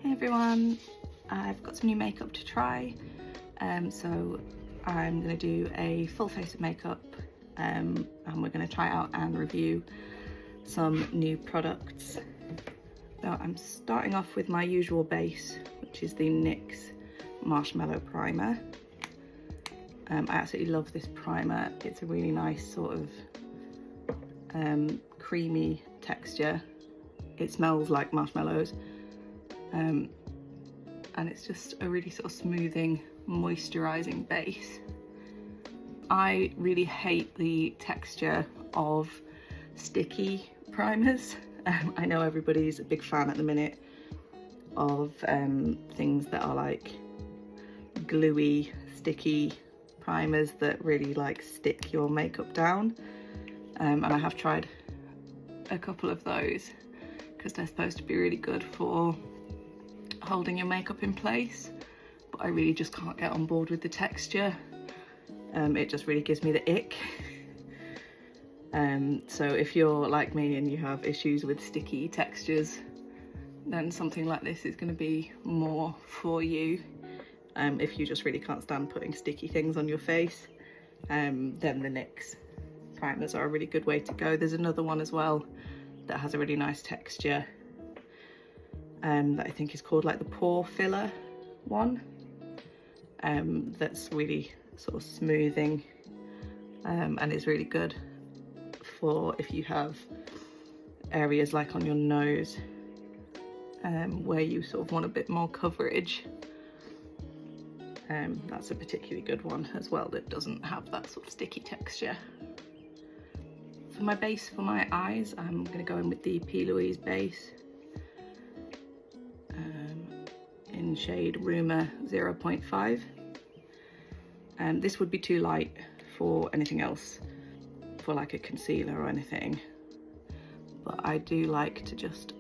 Hey everyone, I've got some new makeup to try, so I'm going to do a full face of makeup and we're going to try out and review some new products. So I'm starting off with my usual base, which is the NYX Marshmallow Primer. I absolutely love this primer. It's a really nice sort of creamy texture. It smells like marshmallows. And it's just a really sort of smoothing, moisturizing base. I really hate the texture of sticky primers. I know everybody's a big fan at the minute of things that are like gluey, sticky primers that really like stick your makeup down. And I have tried a couple of those because they're supposed to be really good for holding your makeup in place, but I really just can't get on board with the texture. It just really gives me the ick. So if you're like me and you have issues with sticky textures, then something like this is going to be more for you. If you just really can't stand putting sticky things on your face, then the NYX primers are a really good way to go. There's another one as well that has a really nice texture that I think is called like the pore filler one, that's really sort of smoothing, and it's really good for if you have areas like on your nose where you sort of want a bit more coverage. That's a particularly good one as well that doesn't have that sort of sticky texture. For my base for my eyes, I'm going to go in with the P. Louise base in shade Rumour 0.5. This would be too light for anything else, for like a concealer or anything, but I do like to just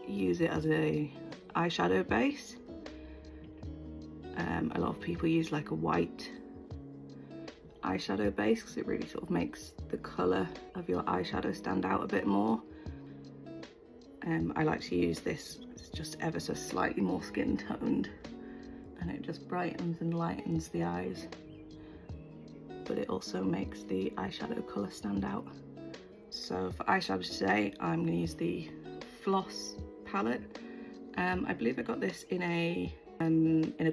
use it as a eyeshadow base. A lot of people use like a white eyeshadow base because it really sort of makes the colour of your eyeshadow stand out a bit more. I like to use this, it's just ever so slightly more skin toned and it just brightens and lightens the eyes, but it also makes the eyeshadow colour stand out. So for eyeshadow today, I'm going to use the Floss palette. I believe I got this in a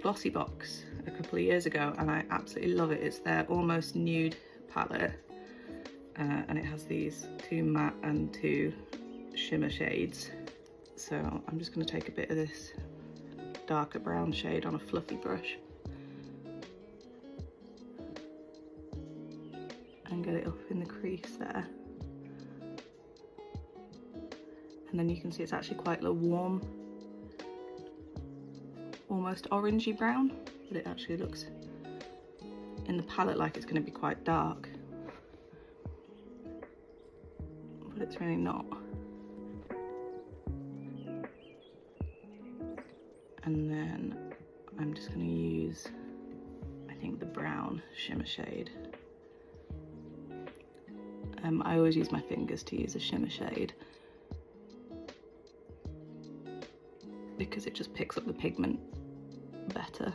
glossy box a couple of years ago and I absolutely love it. It's their Almost Nude palette, and it has these 2 matte and 2 shimmer shades. So I'm just going to take a bit of this darker brown shade on a fluffy brush and get it up in the crease there. And then you can see it's actually quite a warm, almost orangey brown, but it actually looks in the palette like it's going to be quite dark, but it's really not. And then I'm just going to use, I think, the brown shimmer shade. I always use my fingers to use a shimmer shade because it just picks up the pigment better.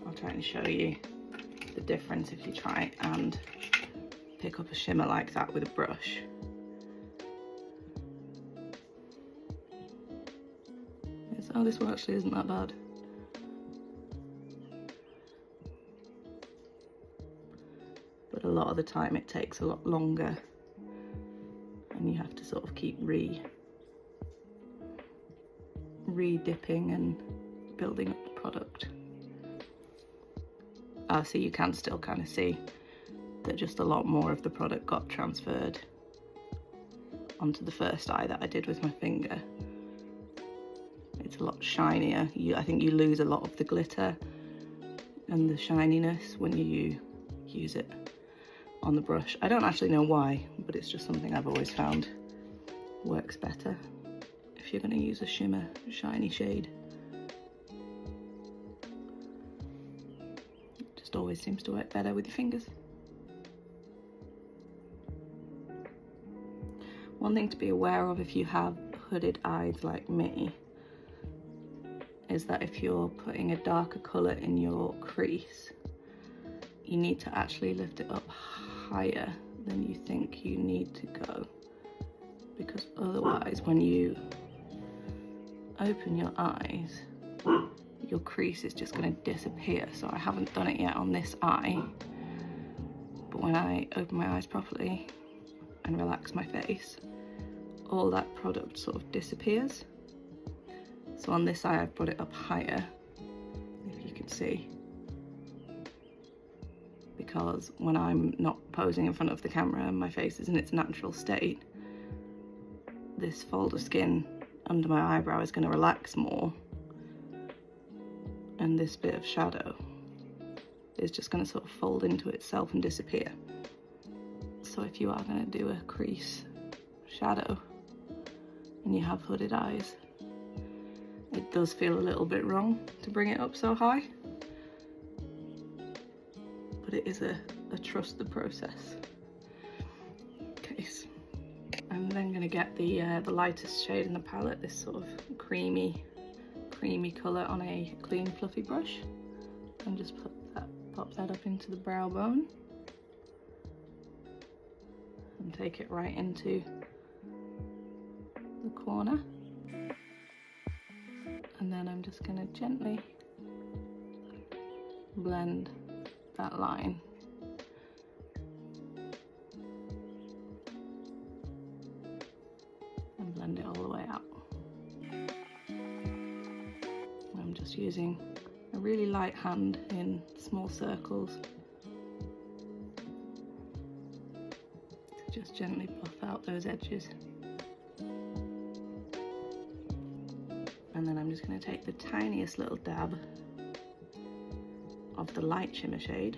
I'll try and show you the difference if you try and pick up a shimmer like that with a brush. Oh, this one actually isn't that bad. But a lot of the time it takes a lot longer and you have to sort of keep re-dipping and building up the product. So you can still kind of see that just a lot more of the product got transferred onto the first eye that I did with my finger. It's a lot shinier. I think you lose a lot of the glitter and the shininess when you use it on the brush. I don't actually know why, but it's just something I've always found works better if you're going to use a shimmer shiny shade. It just always seems to work better with your fingers. One thing to be aware of if you have hooded eyes like me is that if you're putting a darker colour in your crease, you need to actually lift it up higher than you think you need to go, because otherwise when you open your eyes, your crease is just going to disappear. So I haven't done it yet on this eye, but when I open my eyes properly and relax my face, all that product sort of disappears. So on this eye I've brought it up higher, if you can see, because when I'm not posing in front of the camera and my face is in its natural state, this fold of skin under my eyebrow is going to relax more, and this bit of shadow is just going to sort of fold into itself and disappear. So if you are going to do a crease shadow and you have hooded eyes, it does feel a little bit wrong to bring it up so high, but it is a trust the process case. I'm then going to get the lightest shade in the palette, this sort of creamy colour, on a clean fluffy brush, and just pop that up into the brow bone and take it right into the corner. And then I'm just going to gently blend that line. And blend it all the way out. I'm just using a really light hand in small circles to just gently buff out those edges. And then I'm just going to take the tiniest little dab of the light shimmer shade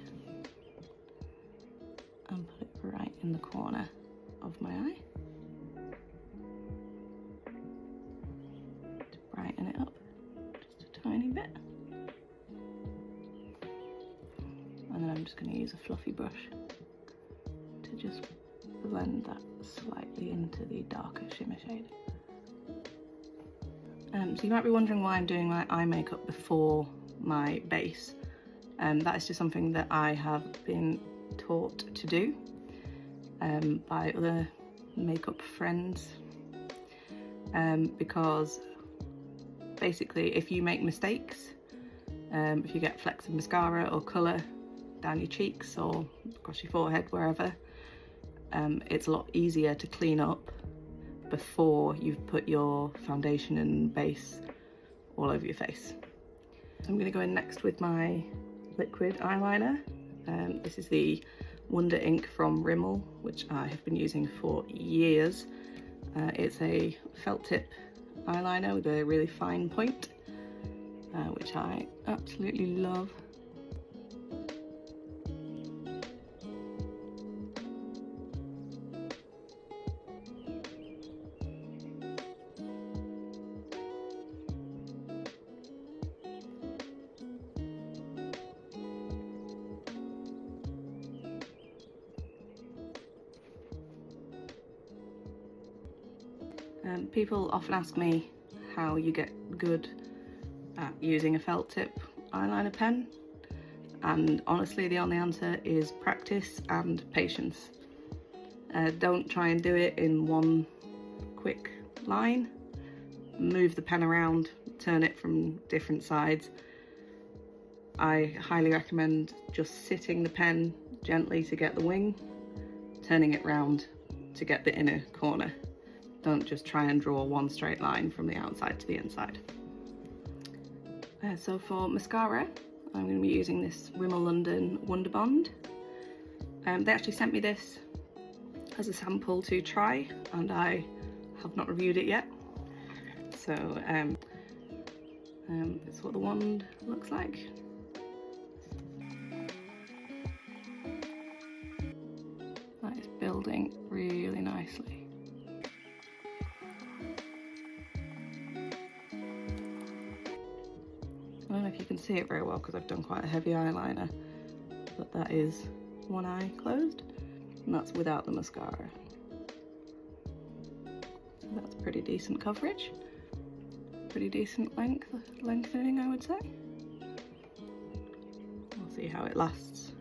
and put it right in the corner of my eye to brighten it up just a tiny bit. And then I'm just going to use a fluffy brush to just blend that slightly into the darker shimmer shade. So you might be wondering why I'm doing my eye makeup before my base. That is just something that I have been taught to do by other makeup friends, because basically if you make mistakes, if you get flecks of mascara or colour down your cheeks or across your forehead, wherever, it's a lot easier to clean up before you've put your foundation and base all over your face. I'm going to go in next with my liquid eyeliner. This is the Wonder Ink from Rimmel, which I have been using for years. It's a felt tip eyeliner with a really fine point, which I absolutely love. People often ask me how you get good at using a felt tip eyeliner pen, and honestly the only answer is practice and patience. Don't try and do it in one quick line. Move the pen around, turn it from different sides. I highly recommend just sitting the pen gently to get the wing, turning it round to get the inner corner. Don't just try and draw one straight line from the outside to the inside. So for mascara, I'm going to be using this Rimmel Wonderbond. They actually sent me this as a sample to try, and I have not reviewed it yet. So it's what the wand looks like. That is building really nicely. I don't know if you can see it very well because I've done quite a heavy eyeliner, but that is one eye closed, and that's without the mascara. That's pretty decent coverage. Pretty decent lengthening, I would say. We'll see how it lasts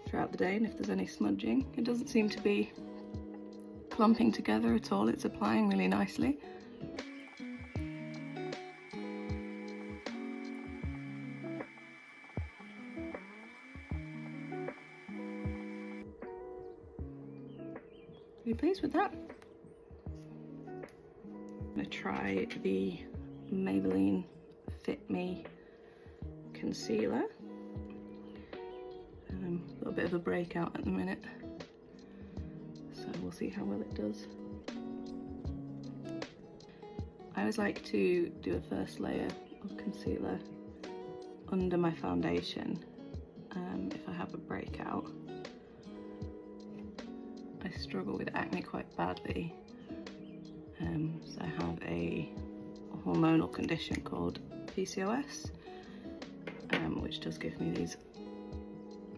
throughout the day and if there's any smudging. It doesn't seem to be clumping together at all. It's applying really nicely. Are you pleased with that? I'm going to try the Maybelline Fit Me concealer. A little bit of a breakout at the minute, so we'll see how well it does. I always like to do a first layer of concealer under my foundation if I have a breakout. I struggle with acne quite badly, so I have a hormonal condition called PCOS, which does give me these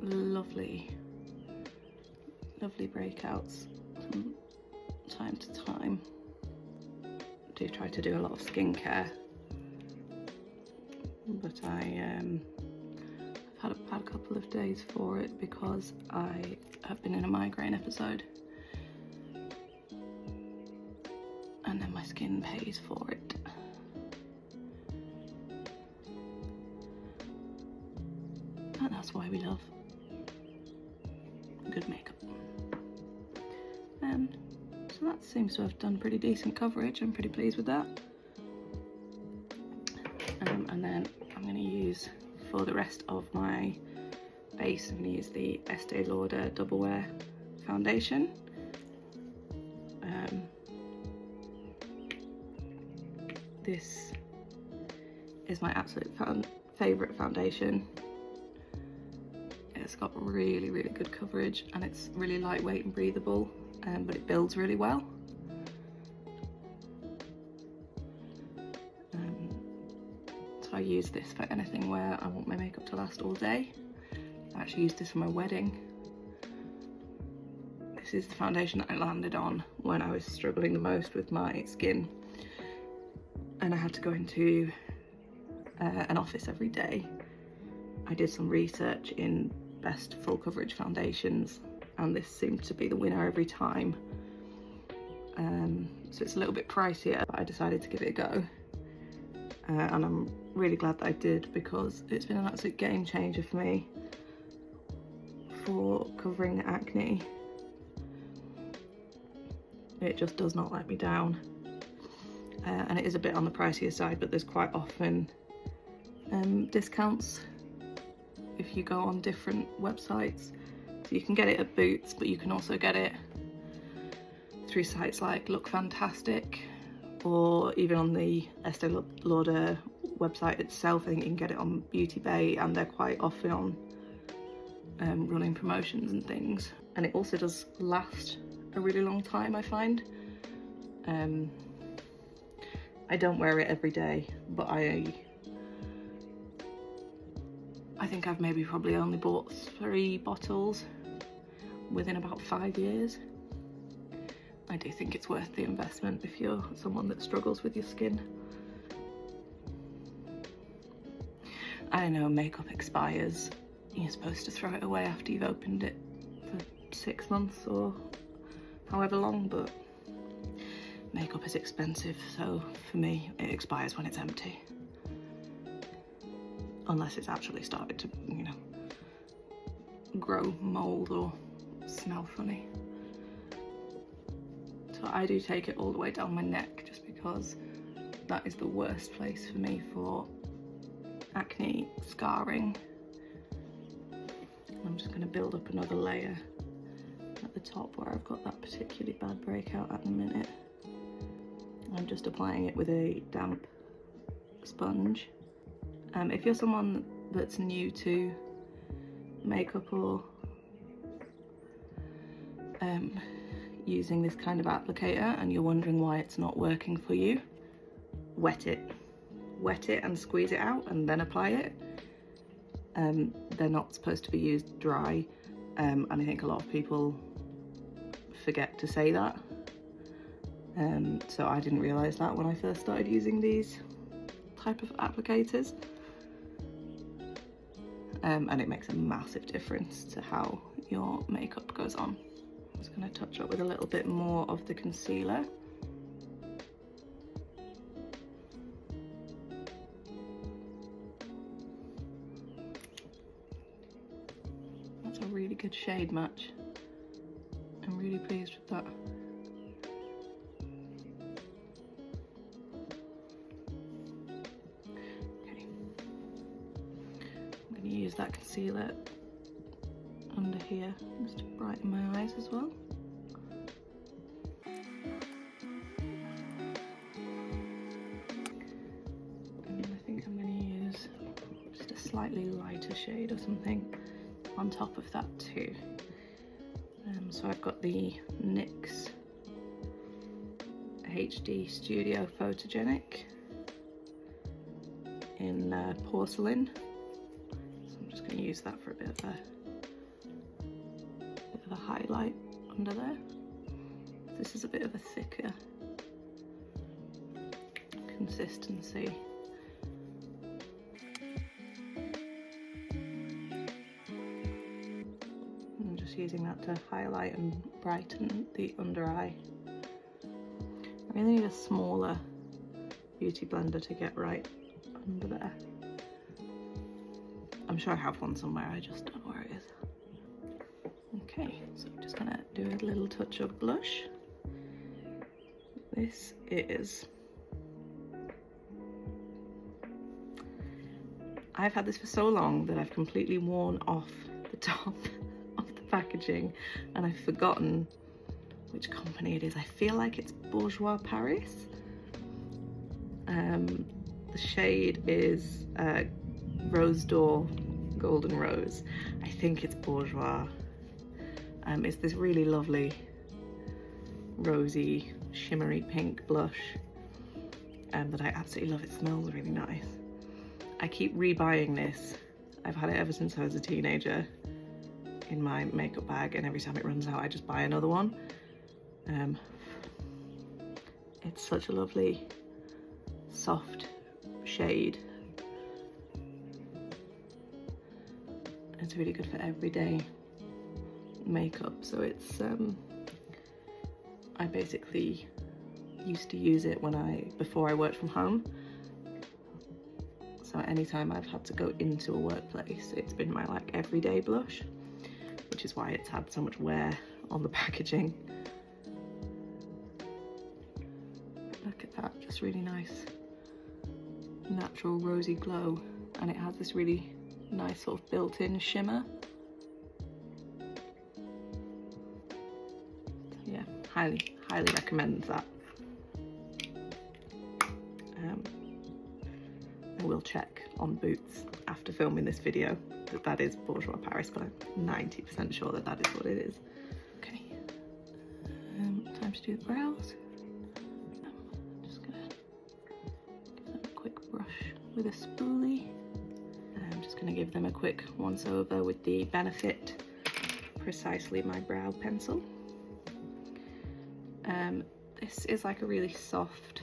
lovely breakouts from time to time. I do try to do a lot of skincare, but I've had a bad couple of days for it because I have been in a migraine episode, and then my skin pays for it. And that's why we love good makeup. So that seems to have done pretty decent coverage. I'm pretty pleased with that. And then I'm going to use, for the rest of my base, I'm going to use the Estee Lauder Double Wear foundation. This is my absolute favourite foundation. It's got really good coverage and it's really lightweight and breathable, but it builds really well. So I use this for anything where I want my makeup to last all day. I actually used this for my wedding. This is the foundation that I landed on when I was struggling the most with my skin, and I had to go into an office every day. I did some research in best full coverage foundations and this seemed to be the winner every time. So it's a little bit pricier, but I decided to give it a go, and I'm really glad that I did because it's been an absolute game changer for me for covering acne. It just does not let me down, and it is a bit on the pricier side, but there's quite often discounts if you go on different websites. So you can get it at Boots, but you can also get it through sites like Look Fantastic, or even on the Estee Lauder website itself. I think you can get it on Beauty Bay, and they're quite often on running promotions and things. And it also does last a really long time, I find. I don't wear it every day, but I think I've probably only bought 3 bottles within about 5 years. I do think it's worth the investment if you're someone that struggles with your skin. I know makeup expires. You're supposed to throw it away after you've opened it for 6 months or however long, but makeup is expensive, so for me it expires when it's empty. Unless it's actually started to, you know, grow mold or smell funny. So I do take it all the way down my neck just because that is the worst place for me for acne scarring. I'm just going to build up another layer at the top where I've got that particularly bad breakout at the minute. I'm just applying it with a damp sponge. If you're someone that's new to makeup or using this kind of applicator and you're wondering why it's not working for you, wet it and squeeze it out and then apply it. They're not supposed to be used dry, and I think a lot of people forget to say that. So I didn't realise that when I first started using these type of applicators. And it makes a massive difference to how your makeup goes on. I'm just going to touch up with a little bit more of the concealer. That's a really good shade match. I'm really pleased with that. Okay. I'm going to use that concealer under here just to brighten my eyes as well. And I think I'm going to use just a slightly lighter shade or something on top of that too. So I've got the NYX HD Studio Photogenic in porcelain. So I'm just going to use that for a bit of a highlight under there. This is a bit of a thicker consistency. I'm just using that to highlight and brighten the under eye. I really need a smaller beauty blender to get right under there. I'm sure I have one somewhere, I just don't know where it is. Okay, so I'm just gonna do a little touch of blush. This is, I've had this for so long that I've completely worn off the top of the packaging and I've forgotten which company it is. I feel like it's Bourjois Paris. The shade is Rose d'Or Golden Rose. I think it's Bourjois. It's this really lovely rosy shimmery pink blush that I absolutely love. It smells really nice. I keep rebuying this. I've had it ever since I was a teenager in my makeup bag, and every time it runs out I just buy another one. It's such a lovely soft shade. It's really good for everyday makeup. So it's I basically used to use it before I worked from home. So anytime I've had to go into a workplace, it's been my like everyday blush, which is why it's had so much wear on the packaging. Look at that, just really nice natural rosy glow, and it has this really nice sort of built-in shimmer. So yeah, highly recommend that. I will check on Boots after filming this video that is Bourjois Paris, but I'm 90% sure that is what it is. Okay, time to do the brows. I'm just gonna give them a quick brush with a spoolie. I'm just gonna give them a quick once over with the Benefit Precisely My Brow pencil. This is like a really soft,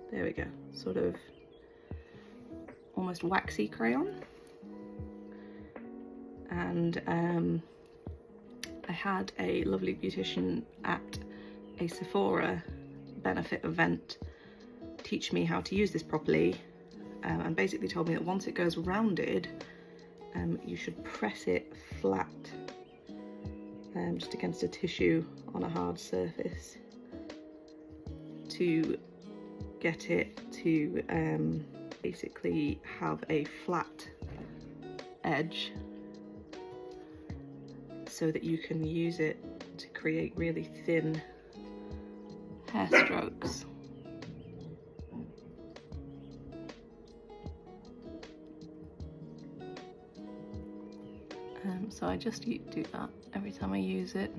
there we go, sort of almost waxy crayon. And I had a lovely beautician at a Sephora Benefit event teach me how to use this properly, and basically told me that once it goes rounded, you should press it flat just against a tissue on a hard surface to get it to basically have a flat edge, so that you can use it to create really thin hair strokes. So I just do that every time I use it.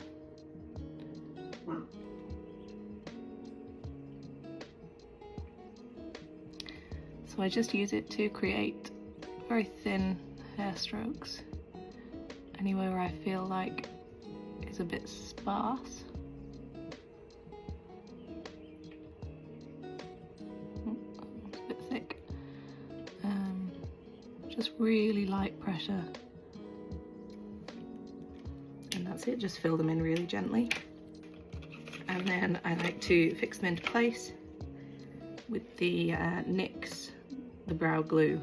So I just use it to create very thin hair strokes anywhere where I feel like it's a bit sparse. Just really light pressure. And that's it, just fill them in really gently. And then I like to fix them into place with the NYX, the brow glue.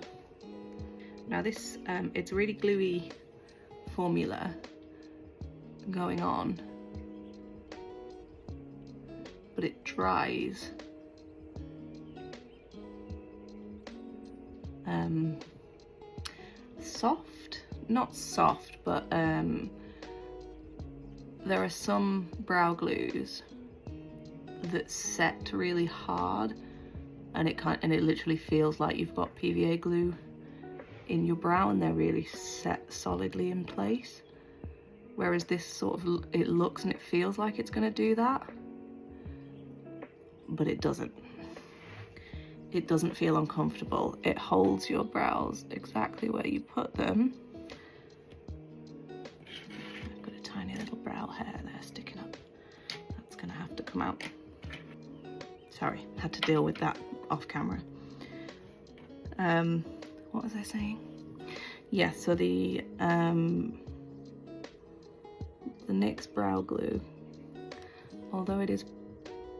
Now this, it's a really gluey formula going on, but it dries soft, not soft, but there are some brow glues that set really hard, and it literally feels like you've got PVA glue in your brow, and they're really set solidly in place. Whereas this sort of, it looks and it feels like it's going to do that, but it doesn't. It doesn't feel uncomfortable. It holds your brows exactly where you put them. I've got a tiny little brow hair there sticking up. That's gonna have to come out. Sorry, had to deal with that off camera. What was I saying? Yeah, so the NYX brow glue, although it is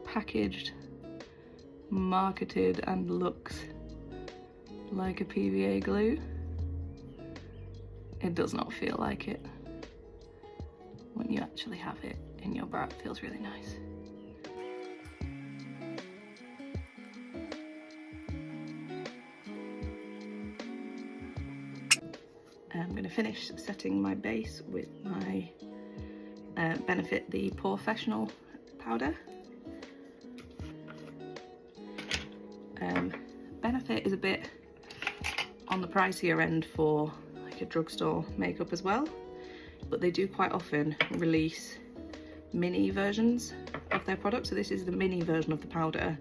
packaged, marketed and looks like a PVA glue, it does not feel like it. When you actually have it in your brow, it feels really nice. I'm going to finish setting my base with my Benefit the Professional powder. Benefit is a bit on the pricier end for like a drugstore makeup as well, but they do quite often release mini versions of their products. So this is the mini version of the powder,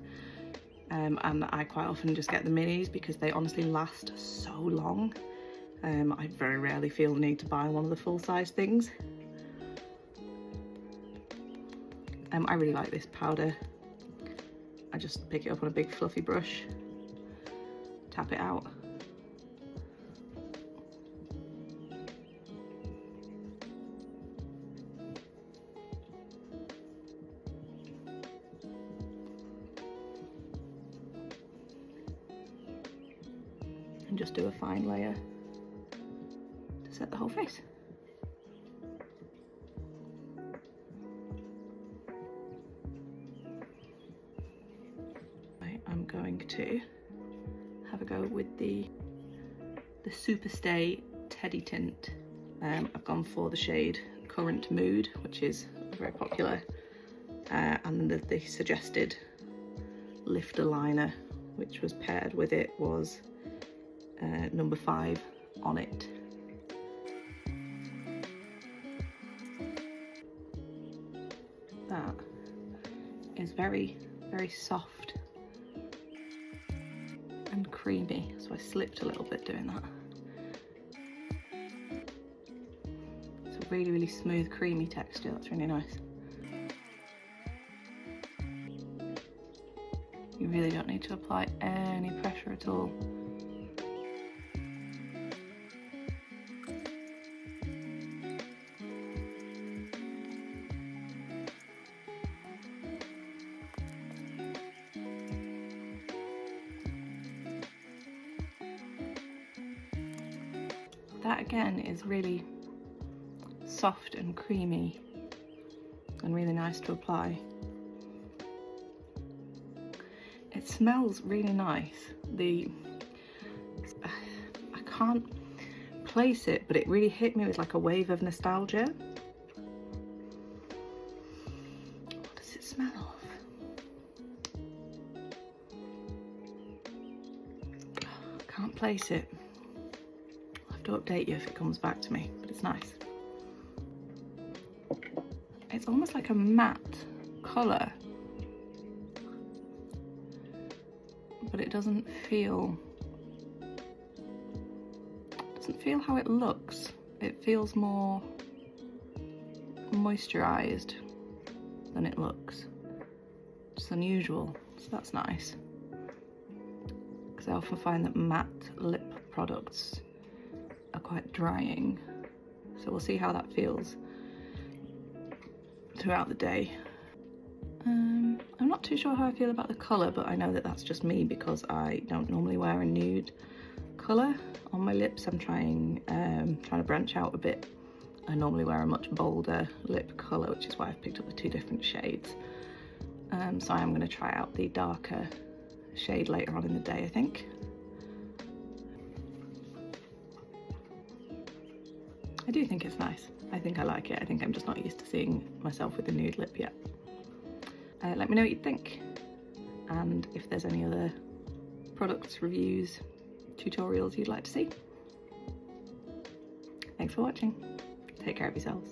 and I quite often just get the minis because they honestly last so long. I very rarely feel the need to buy one of the full-size things. I really like this powder. I just pick it up on a big fluffy brush, tap it out. And just do a fine layer to set the whole face. I'm going to have a go with the Superstay Teddy Tint. I've gone for the shade Current Mood, which is very popular, and the suggested lifter liner, which was paired with it, was number 5 on it. That is very, very soft and creamy, so I slipped a little bit doing that. It's a really, really smooth, creamy texture. That's really nice. You really don't need to apply any pressure at all. That again is really soft and creamy and really nice to apply. It smells really nice. I can't place it, but it really hit me with like a wave of nostalgia. What does it smell of? Can't place it. To update you if it comes back to me, but it's nice. It's almost like a matte colour, but it doesn't feel how it looks. It feels more moisturised than it looks. It's unusual, so that's nice, because I often find that matte lip products are quite drying, so we'll see how that feels throughout the day. I'm not too sure how I feel about the colour, but I know that that's just me because I don't normally wear a nude colour on my lips. I'm trying to branch out a bit. I normally wear a much bolder lip colour, which is why I've picked up the 2 different shades. So I am going to try out the darker shade later on in the day, I think. I do think it's nice. I think I like it. I think I'm just not used to seeing myself with a nude lip yet. Let me know what you think, and if there's any other products, reviews, tutorials you'd like to see. Thanks for watching. Take care of yourselves.